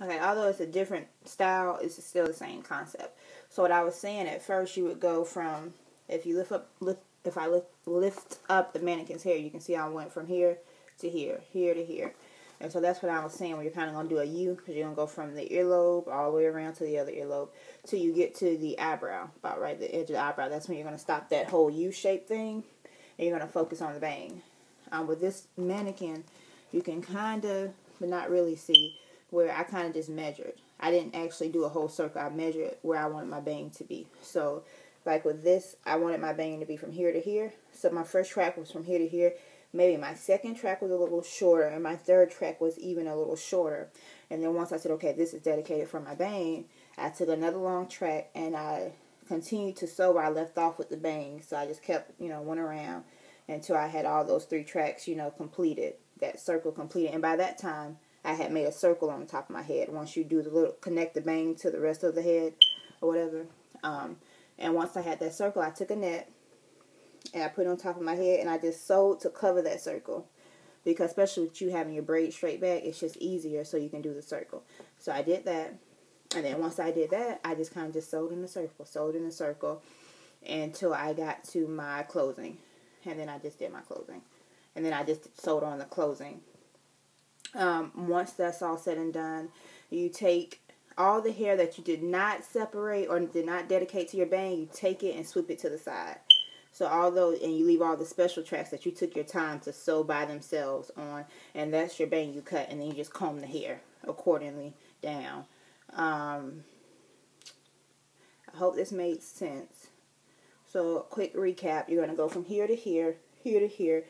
Okay, although it's a different style, it's still the same concept. So what I was saying, at first you would go from, if you if I lift up the mannequin's hair, you can see I went from here to here, here to here. And so that's what I was saying, when you're kind of going to do a U, because you're going to go from the earlobe all the way around to the other earlobe till you get to the eyebrow, about right the edge of the eyebrow. That's when you're going to stop that whole U-shaped thing, and you're going to focus on the bang. With this mannequin, you can kind of, but not really see, where I kind of just measured. I didn't actually do a whole circle. I measured where I wanted my bang to be. So, like with this, I wanted my bang to be from here to here. So my first track was from here to here. Maybe my second track was a little shorter, and my third track was even a little shorter. And then once I said, okay, this is dedicated for my bang, I took another long track, and I continued to sew where I left off with the bang. So I just kept, went around until I had all those 3 tracks, completed, that circle completed. And by that time, I had made a circle on the top of my head. Once you do the little, connect the bang to the rest of the head or whatever. And once I had that circle, I took a net and I put it on top of my head, and I just sewed to cover that circle. Because especially with you having your braid straight back, it's just easier so you can do the circle. So I did that. And then once I did that, I just kind of just sewed in a circle until I got to my closing. And then I just did my closing. And then I just sewed on the closing. Once that's all said and done, you take all the hair that you did not separate or did not dedicate to your bang, you take it and swoop it to the side. So and you leave all the special tracks that you took your time to sew by themselves on, and that's your bang you cut, and then you just comb the hair accordingly down. I hope this made sense. So, quick recap, you're going to go from here to here, here to here,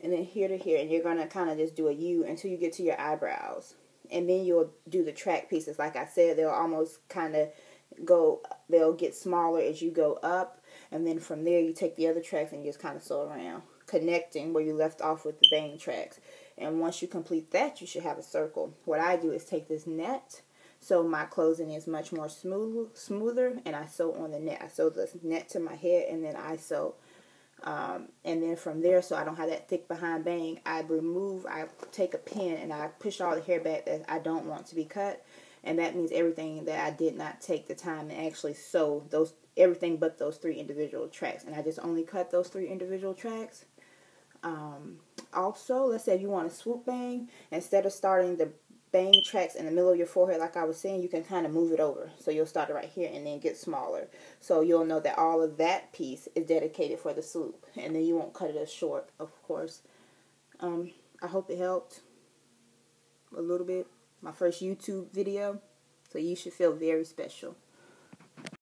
and then here to here, and you're going to kind of just do a U until you get to your eyebrows. And then you'll do the track pieces. Like I said, they'll almost kind of they'll get smaller as you go up, and then from there you take the other tracks and you just kind of sew around, connecting where you left off with the bang tracks. And once you complete that, you should have a circle. What I do is take this net, so my closing is much more smoother, and I sew on the net. I sew the net to my head, and then I sew. And then from there, so I don't have that thick behind bang, I take a pin and I push all the hair back that I don't want to be cut. And that means everything that I did not take the time to actually sew, everything but those 3 individual tracks. And I just only cut those 3 individual tracks. Also, let's say if you want a swoop bang, instead of starting the bang tracks in the middle of your forehead, like I was saying, you can kind of move it over. So you'll start it right here and then get smaller. So you'll know that all of that piece is dedicated for the swoop. And then you won't cut it as short, of course. I hope it helped a little bit. My first YouTube video. So you should feel very special.